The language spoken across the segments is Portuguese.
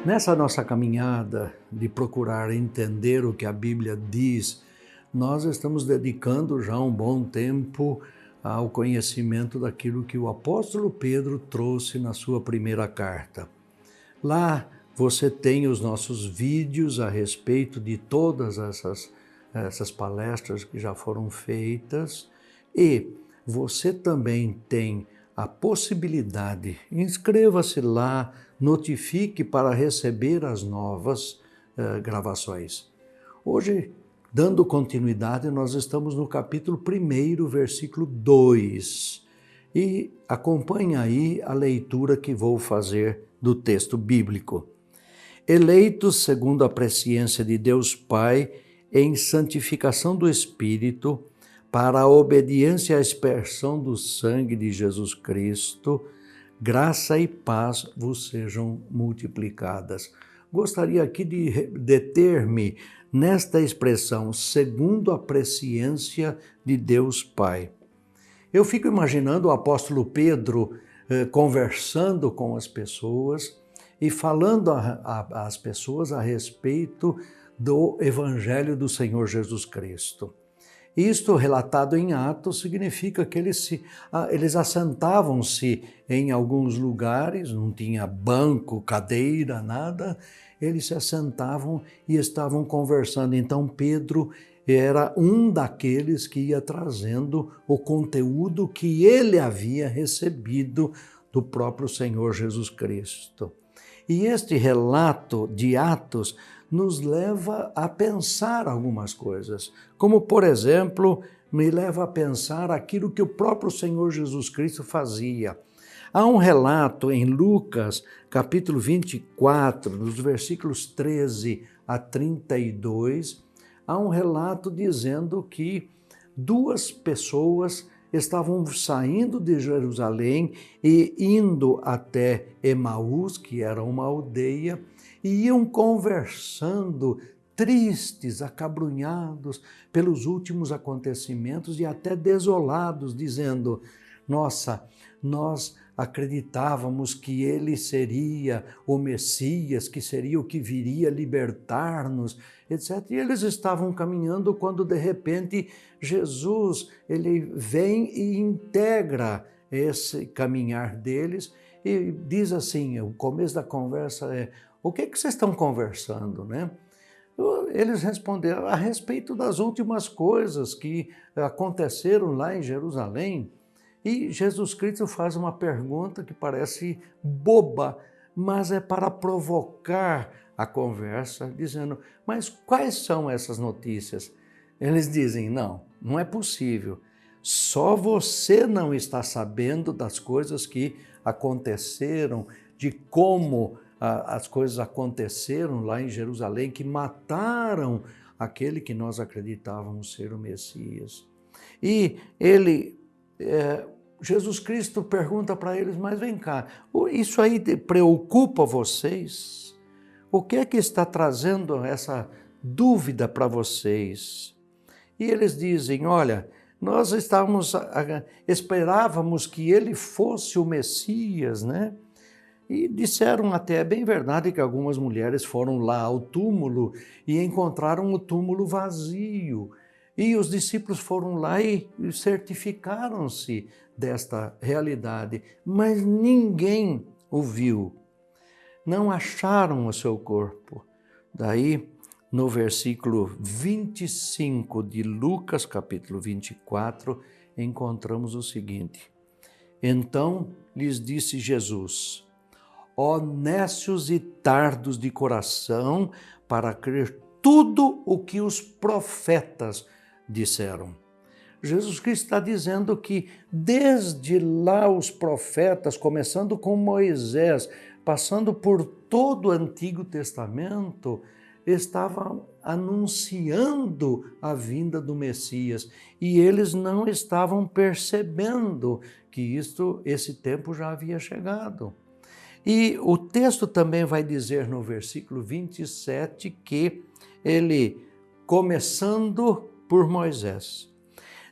Nessa nossa caminhada de procurar entender o que a Bíblia diz, nós estamos dedicando já um bom tempo ao conhecimento daquilo que o apóstolo Pedro trouxe na sua primeira carta. Lá você tem os nossos vídeos a respeito de todas essas palestras que já foram feitas e você também tem a possibilidade, inscreva-se lá, notifique para receber as novas gravações. Hoje, dando continuidade, nós estamos no capítulo 1, versículo 2. E acompanhe aí a leitura que vou fazer do texto bíblico. Eleitos segundo a presciência de Deus Pai, em santificação do Espírito, para a obediência à aspersão do sangue de Jesus Cristo, graça e paz vos sejam multiplicadas. Gostaria aqui de deter-me nesta expressão, segundo a presciência de Deus Pai. Eu fico imaginando o apóstolo Pedro conversando com as pessoas e falando às pessoas a respeito do Evangelho do Senhor Jesus Cristo. Isto, relatado em Atos, significa que eles assentavam-se em alguns lugares, não tinha banco, cadeira, nada, eles se assentavam e estavam conversando. Então Pedro era um daqueles que ia trazendo o conteúdo que ele havia recebido do próprio Senhor Jesus Cristo. E este relato de Atos nos leva a pensar algumas coisas, como, por exemplo, me leva a pensar aquilo que o próprio Senhor Jesus Cristo fazia. Há um relato em Lucas, capítulo 24, nos versículos 13 a 32, há um relato dizendo que duas pessoas estavam saindo de Jerusalém e indo até Emaús, que era uma aldeia, e iam conversando, tristes, acabrunhados pelos últimos acontecimentos e até desolados, dizendo: nossa, nós acreditávamos que ele seria o Messias, que seria o que viria libertar-nos, etc. E eles estavam caminhando quando, de repente, Jesus ele vem e integra esse caminhar deles e diz assim, o começo da conversa é: o que vocês estão conversando, né? Eles responderam a respeito das últimas coisas que aconteceram lá em Jerusalém. E Jesus Cristo faz uma pergunta que parece boba, mas é para provocar a conversa, dizendo: mas quais são essas notícias? Eles dizem: não é possível. Só você não está sabendo das coisas que aconteceram, de como as coisas aconteceram lá em Jerusalém, que mataram aquele que nós acreditávamos ser o Messias. E Jesus Cristo pergunta para eles: mas vem cá, isso aí preocupa vocês? O que é que está trazendo essa dúvida para vocês? E eles dizem: olha, nós esperávamos que ele fosse o Messias, né? E disseram até, é bem verdade que algumas mulheres foram lá ao túmulo e encontraram o túmulo vazio. E os discípulos foram lá e certificaram-se desta realidade, mas ninguém o viu. Não acharam o seu corpo. Daí, no versículo 25 de Lucas, capítulo 24, encontramos o seguinte: então lhes disse Jesus: ó nécios e tardos de coração, para crer tudo o que os profetas disseram. Jesus Cristo está dizendo que desde lá os profetas, começando com Moisés, passando por todo o Antigo Testamento, estavam anunciando a vinda do Messias e eles não estavam percebendo que esse tempo já havia chegado. E o texto também vai dizer no versículo 27 que ele, começando por Moisés,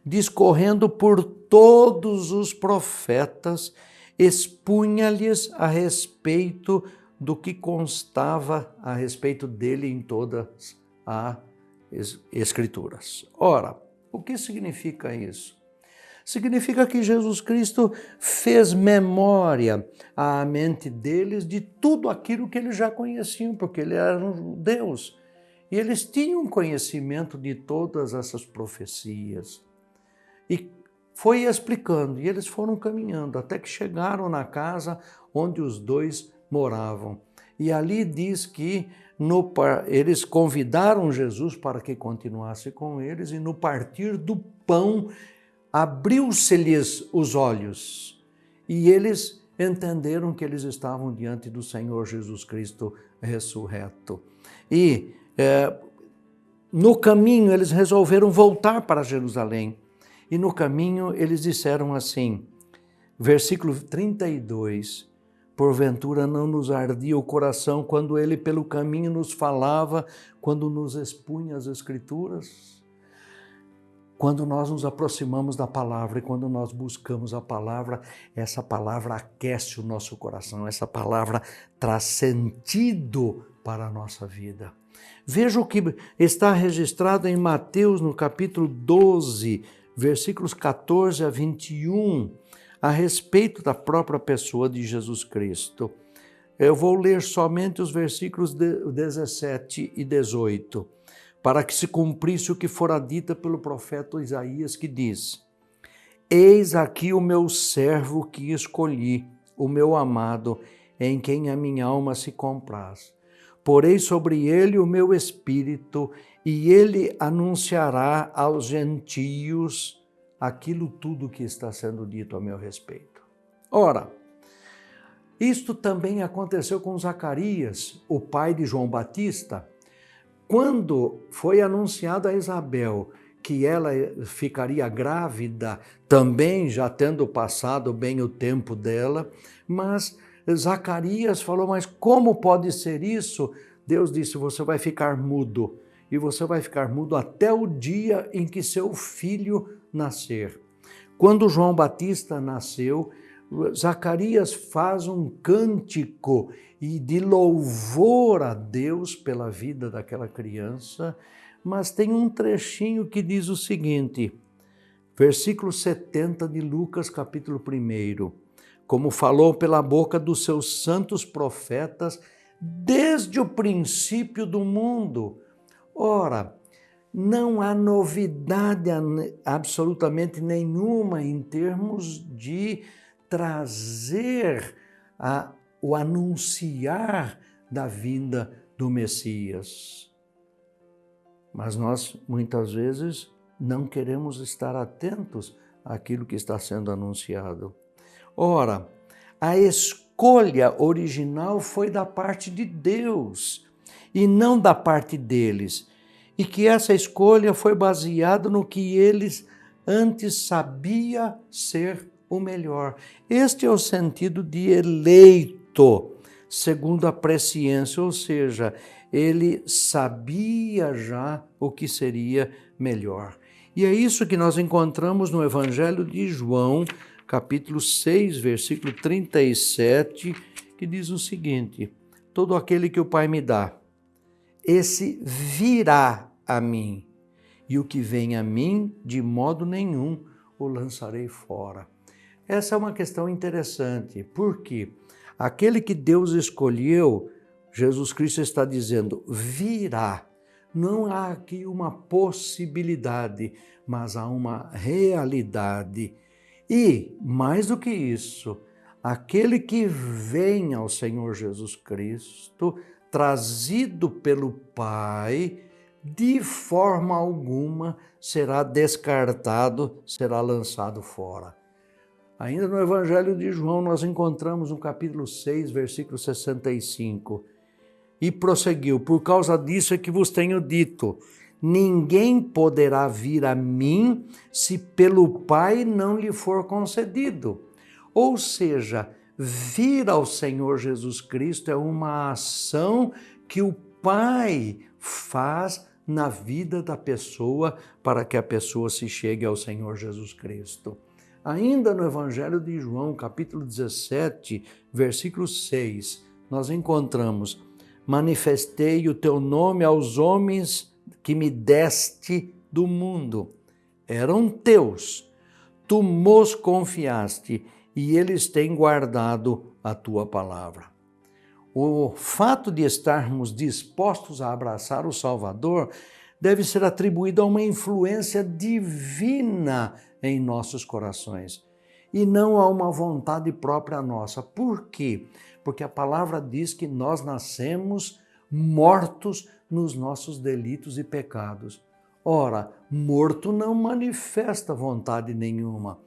discorrendo por todos os profetas, expunha-lhes a respeito do que constava a respeito dele em todas as Escrituras. Ora, o que significa isso? Significa que Jesus Cristo fez memória à mente deles de tudo aquilo que eles já conheciam, porque ele era um Deus. E eles tinham conhecimento de todas essas profecias. E foi explicando, e eles foram caminhando, até que chegaram na casa onde os dois moravam. E ali diz que eles convidaram Jesus para que continuasse com eles, e no partir do pão, abriu-se-lhes os olhos, e eles entenderam que eles estavam diante do Senhor Jesus Cristo ressurreto. E no caminho eles resolveram voltar para Jerusalém. E no caminho eles disseram assim, versículo 32, porventura não nos ardia o coração quando ele pelo caminho nos falava, quando nos expunha as Escrituras? Quando nós nos aproximamos da palavra e quando nós buscamos a palavra, essa palavra aquece o nosso coração, essa palavra traz sentido para a nossa vida. Veja o que está registrado em Mateus, no capítulo 12, versículos 14 a 21, a respeito da própria pessoa de Jesus Cristo. Eu vou ler somente os versículos 17 e 18, para que se cumprisse o que fora dito pelo profeta Isaías, que diz: Eis aqui o meu servo que escolhi, o meu amado, em quem a minha alma se compraz. Porei sobre ele o meu espírito, e ele anunciará aos gentios aquilo tudo que está sendo dito a meu respeito. Ora, isto também aconteceu com Zacarias, o pai de João Batista. Quando foi anunciado a Isabel que ela ficaria grávida, também já tendo passado bem o tempo dela, mas Zacarias falou, mas como pode ser isso? Deus disse, você vai ficar mudo, e você vai ficar mudo até o dia em que seu filho nascer. Quando João Batista nasceu, Zacarias faz um cântico e de louvor a Deus pela vida daquela criança, mas tem um trechinho que diz o seguinte, versículo 70 de Lucas, capítulo 1, como falou pela boca dos seus santos profetas desde o princípio do mundo. Ora, não há novidade absolutamente nenhuma em termos de trazer o anunciar da vinda do Messias. Mas nós, muitas vezes, não queremos estar atentos àquilo que está sendo anunciado. Ora, a escolha original foi da parte de Deus e não da parte deles. E que essa escolha foi baseada no que eles antes sabiam ser o melhor. Este é o sentido de eleito, segundo a presciência, ou seja, ele sabia já o que seria melhor. E é isso que nós encontramos no Evangelho de João, capítulo 6, versículo 37, que diz o seguinte, todo aquele que o Pai me dá, esse virá a mim, e o que vem a mim, de modo nenhum o lançarei fora. Essa é uma questão interessante, porque aquele que Deus escolheu, Jesus Cristo está dizendo, virá. Não há aqui uma possibilidade, mas há uma realidade. E, mais do que isso, aquele que vem ao Senhor Jesus Cristo, trazido pelo Pai, de forma alguma será descartado, será lançado fora. Ainda no Evangelho de João, nós encontramos no capítulo 6, versículo 65, e prosseguiu, por causa disso é que vos tenho dito, ninguém poderá vir a mim se pelo Pai não lhe for concedido. Ou seja, vir ao Senhor Jesus Cristo é uma ação que o Pai faz na vida da pessoa para que a pessoa se chegue ao Senhor Jesus Cristo. Ainda no Evangelho de João, capítulo 17, versículo 6, nós encontramos: manifestei o teu nome aos homens que me deste do mundo. Eram teus, tu mos confiaste e eles têm guardado a tua palavra. O fato de estarmos dispostos a abraçar o Salvador deve ser atribuído a uma influência divina em nossos corações e não a uma vontade própria nossa. Por quê? Porque a palavra diz que nós nascemos mortos nos nossos delitos e pecados. Ora, morto não manifesta vontade nenhuma.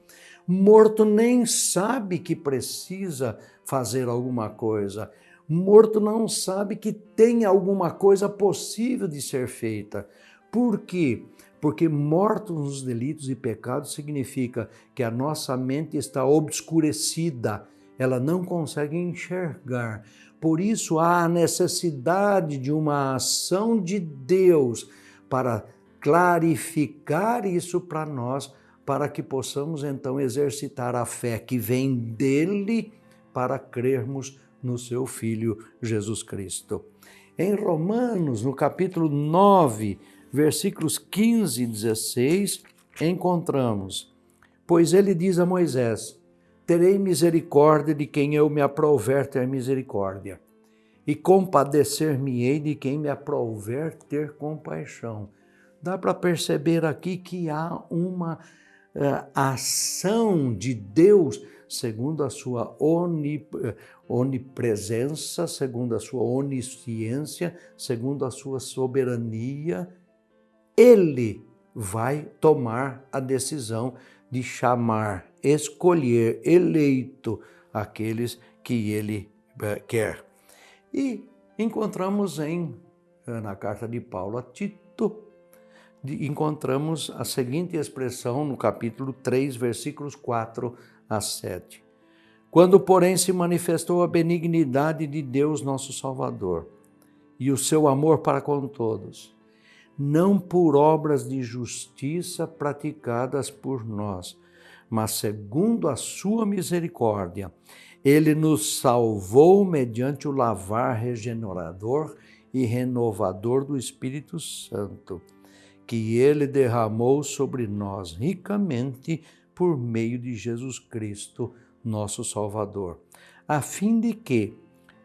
Morto nem sabe que precisa fazer alguma coisa. Morto não sabe que tem alguma coisa possível de ser feita. Por quê? Porque mortos nos delitos e pecados significa que a nossa mente está obscurecida, ela não consegue enxergar. Por isso há a necessidade de uma ação de Deus para clarificar isso para nós, para que possamos então exercitar a fé que vem dele para crermos no seu Filho Jesus Cristo. Em Romanos, no capítulo 9, versículos 15 e 16, encontramos: pois ele diz a Moisés: terei misericórdia de quem eu me aprouver ter misericórdia, e compadecer-me-ei de quem me aprouver ter compaixão. Dá para perceber aqui que há uma ação de Deus segundo a sua onipresença, segundo a sua onisciência, segundo a sua soberania. Ele vai tomar a decisão de chamar, escolher, eleito aqueles que ele quer. E encontramos na carta de Paulo a Tito, encontramos a seguinte expressão no capítulo 3, versículos 4 a 7. Quando, porém, se manifestou a benignidade de Deus, nosso Salvador, e o seu amor para com todos, não por obras de justiça praticadas por nós, mas segundo a sua misericórdia, ele nos salvou mediante o lavar regenerador e renovador do Espírito Santo, que ele derramou sobre nós ricamente por meio de Jesus Cristo, nosso Salvador, a fim de que,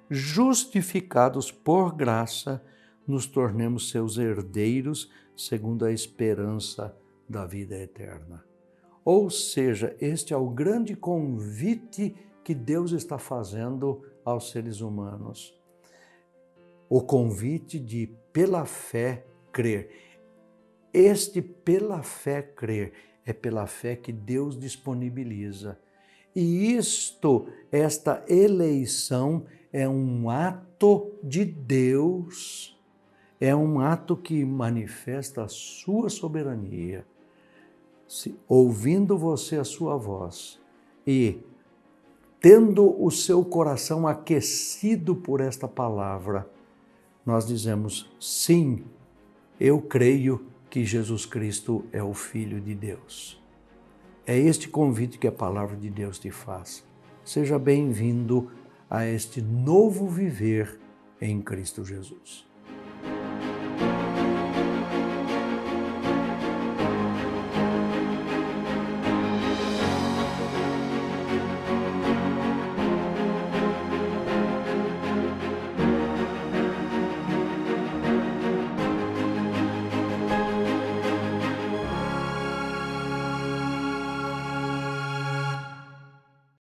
justificados por graça, nos tornemos seus herdeiros segundo a esperança da vida eterna. Ou seja, este é o grande convite que Deus está fazendo aos seres humanos. O convite de, pela fé, crer. Este pela fé crer é pela fé que Deus disponibiliza. E esta eleição é um ato de Deus, é um ato que manifesta a sua soberania. Ouvindo você a sua voz e tendo o seu coração aquecido por esta palavra, nós dizemos: sim, eu creio que Jesus Cristo é o Filho de Deus. É este convite que a palavra de Deus te faz. Seja bem-vindo a este novo viver em Cristo Jesus.